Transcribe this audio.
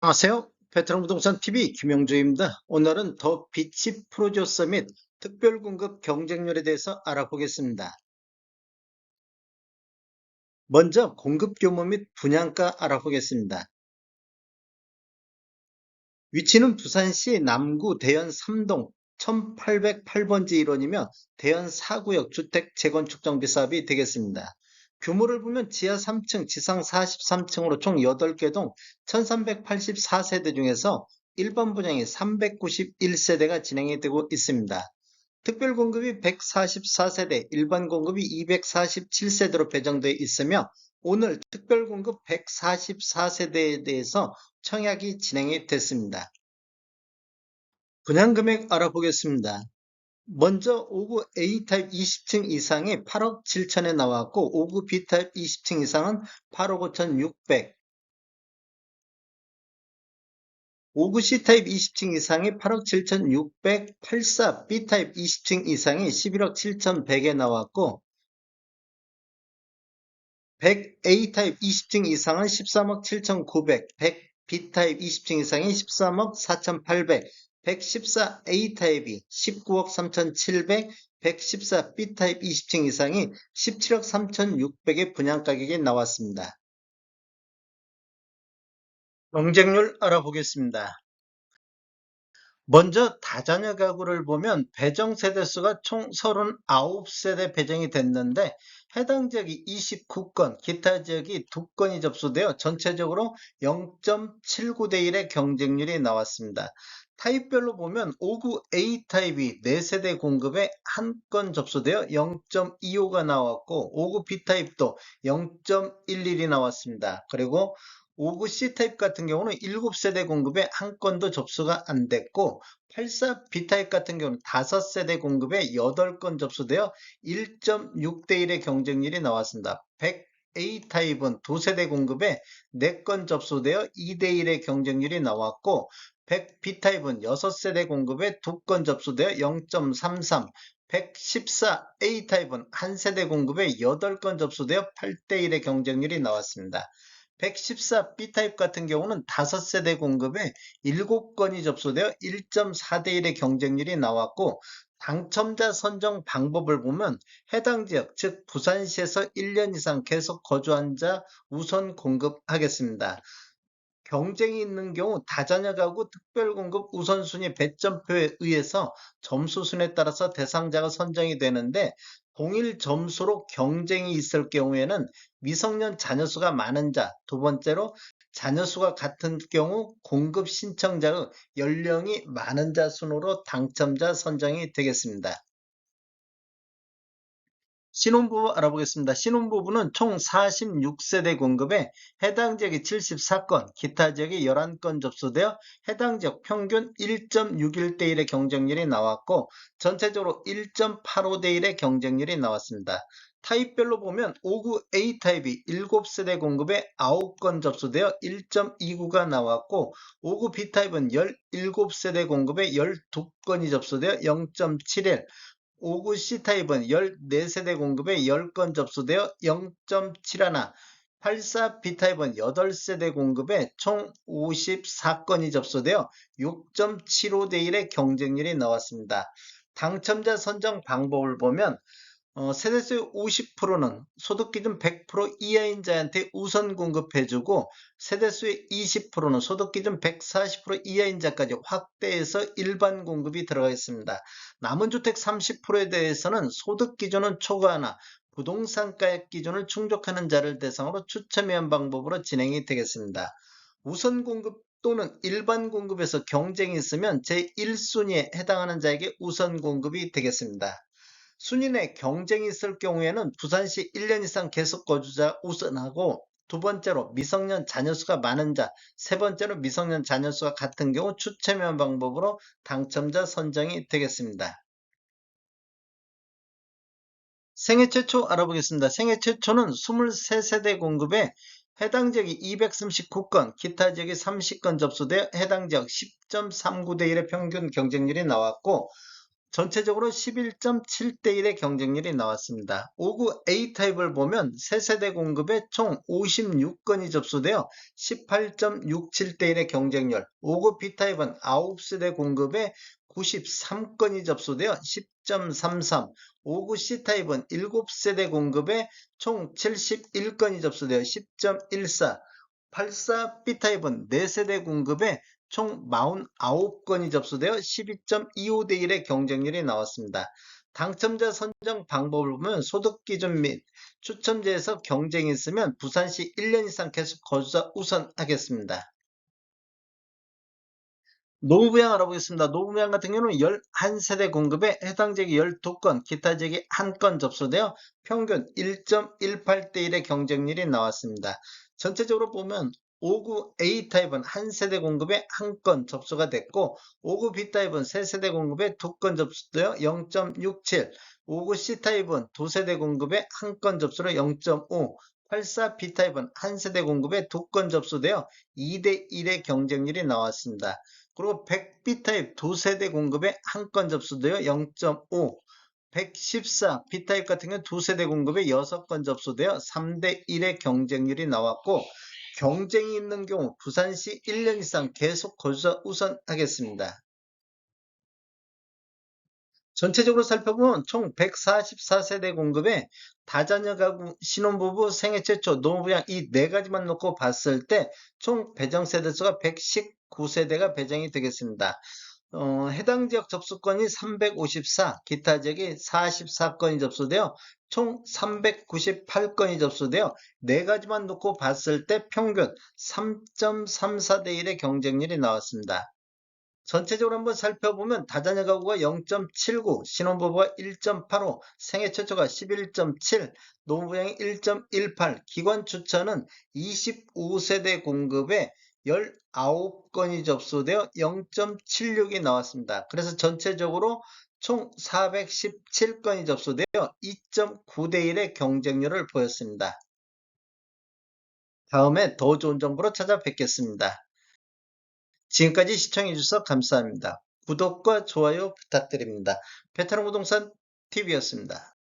안녕하세요. 베트남부동산 TV 김영주입니다. 오늘은 더 비치 프로듀서 및 특별공급 경쟁률에 대해서 알아보겠습니다. 먼저 공급 규모 및 분양가 알아보겠습니다. 위치는 부산시 남구 대연 3동 1808번지 일원이며 대연 4구역 주택 재건축 정비 사업이 되겠습니다. 규모를 보면 지하 3층, 지상 43층으로 총 8개 동 1384세대 중에서 일반 분양이 391세대가 진행이 되고 있습니다. 특별 공급이 144세대, 일반 공급이 247세대로 배정되어 있으며 오늘 특별 공급 144세대에 대해서 청약이 진행이 됐습니다. 분양 금액 알아보겠습니다. 먼저 5구 A타입 20층 이상이 8억 7천에 나왔고 5구 B타입 20층 이상은 8억 5천 6백, 5구 C타입 20층 이상이 8억 7천 6백, 84 B타입 20층 이상이 11억 7천 100에 나왔고 100 A타입 20층 이상은 13억 7천 9백, 100 B타입 20층 이상이 13억 4천 8백, 114 A타입이 19억 3천 7백, 114 B타입 20층 이상이 17억 3천 6백의 분양 가격이 나왔습니다. 경쟁률 알아보겠습니다. 먼저 다자녀 가구를 보면 배정 세대수가 총 39세대 배정이 됐는데 해당 지역이 29건, 기타 지역이 2건이 접수되어 전체적으로 0.79대 1의 경쟁률이 나왔습니다. 타입별로 보면 5구 A타입이 4세대 공급에 1건 접수되어 0.25가 나왔고 5구 B타입도 0.11이 나왔습니다. 그리고 5구 C타입 같은 경우는 7세대 공급에 1건도 접수가 안 됐고 84 B타입 같은 경우는 5세대 공급에 8건 접수되어 1.6대 1의 경쟁률이 나왔습니다. 100 A타입은 2세대 공급에 4건 접수되어 2대 1의 경쟁률이 나왔고 100 B타입은 6세대 공급에 2건 접수되어 0.33, 114 A타입은 1세대 공급에 8건 접수되어 8대 1의 경쟁률이 나왔습니다. 114 B타입 같은 경우는 5세대 공급에 7건이 접수되어 1.4대 1의 경쟁률이 나왔고 당첨자 선정 방법을 보면 해당 지역, 즉 부산시에서 1년 이상 계속 거주한 자 우선 공급하겠습니다. 경쟁이 있는 경우 다자녀 가구 특별공급 우선순위 배점표에 의해서 점수 순에 따라서 대상자가 선정이 되는데 동일 점수로 경쟁이 있을 경우에는 미성년 자녀 수가 많은 자, 두 번째로 자녀 수가 같은 경우 공급 신청자의 연령이 많은 자 순으로 당첨자 선정이 되겠습니다. 신혼부부 알아보겠습니다. 신혼부부는 총 46세대 공급에 해당 지역이 74건, 기타 지역이 11건 접수되어 해당 지역 평균 1.61대 1의 경쟁률이 나왔고 전체적으로 1.85대 1의 경쟁률이 나왔습니다. 타입별로 보면 5구 A타입이 7세대 공급에 9건 접수되어 1.29가 나왔고 5구 B타입은 17세대 공급에 12건이 접수되어 0.71, 5구 C타입은 14세대 공급에 10건 접수되어 0.71, 84 B타입은 8세대 공급에 총 54건이 접수되어 6.75대 1의 경쟁률이 나왔습니다. 당첨자 선정 방법을 보면 세대수의 50%는 소득기준 100% 이하인 자한테 우선 공급해주고 세대수의 20%는 소득기준 140% 이하인 자까지 확대해서 일반 공급이 들어가 있습니다. 남은 주택 30%에 대해서는 소득기준은 초과하나 부동산가액 기준을 충족하는 자를 대상으로 추첨위한 방법으로 진행이 되겠습니다. 우선 공급 또는 일반 공급에서 경쟁이 있으면 제1순위에 해당하는 자에게 우선 공급이 되겠습니다. 순위 내 경쟁이 있을 경우에는 부산시 1년 이상 계속 거주자 우선하고 두 번째로 미성년 자녀수가 많은 자, 세 번째로 미성년 자녀수가 같은 경우 추첨한 방법으로 당첨자 선정이 되겠습니다. 생애 최초 알아보겠습니다. 생애 최초는 23세대 공급에 해당 지역이 239건, 기타 지역이 30건 접수되어 해당 지역 10.39대 1의 평균 경쟁률이 나왔고 전체적으로 11.7대 1의 경쟁률이 나왔습니다. 5구 A타입을 보면 세세대 공급에 총 56건이 접수되어 18.67대 1의 경쟁률, 5구 B타입은 9세대 공급에 93건이 접수되어 10.33, 5구 C타입은 7세대 공급에 총 71건이 접수되어 10.14, 84 B타입은 4세대 공급에 총 49건이 접수되어 12.25대 1의 경쟁률이 나왔습니다. 당첨자 선정 방법을 보면 소득기준 및 추첨제에서 경쟁이 있으면 부산시 1년 이상 계속 거주자 우선하겠습니다. 노후부양 알아보겠습니다. 노후부양 같은 경우는 11세대 공급에 해당 지역이 12건, 기타 지역이 1건 접수되어 평균 1.18대 1의 경쟁률이 나왔습니다. 전체적으로 보면 5구 A타입은 1세대 공급에 1건 접수가 됐고 5구 B타입은 3세대 공급에 2건 접수되어 0.67, 5구 C타입은 2세대 공급에 1건 접수로 0.5, 84 B타입은 1세대 공급에 2건 접수되어 2대 1의 경쟁률이 나왔습니다. 그리고 100B타입 2세대 공급에 1건 접수되어 0.5, 114 B타입 같은 경우는 2세대 공급에 6건 접수되어 3대 1의 경쟁률이 나왔고 경쟁이 있는 경우 부산시 1년 이상 계속 거주자 우선하겠습니다. 전체적으로 살펴보면 총 144세대 공급에 다자녀 가구, 신혼부부, 생애 최초, 노후부양 이 네 가지만 놓고 봤을 때 총 배정 세대수가 119세대가 배정이 되겠습니다. 해당 지역 접수건이 354, 기타 지역이 44건이 접수되어 총 398건이 접수되어 네 가지만 놓고 봤을 때 평균 3.34대 1의 경쟁률이 나왔습니다. 전체적으로 한번 살펴보면 다자녀 가구가 0.79, 신혼부부가 1.85, 생애 최초가 11.7, 노후부양이 1.18, 기관 추천은 25세대 공급에 19건이 접수되어 0.76이 나왔습니다. 그래서 전체적으로 총 417건이 접수되어 2.9대 1의 경쟁률을 보였습니다. 다음에 더 좋은 정보로 찾아뵙겠습니다. 지금까지 시청해주셔서 감사합니다. 구독과 좋아요 부탁드립니다. 베테랑 부동산 TV였습니다.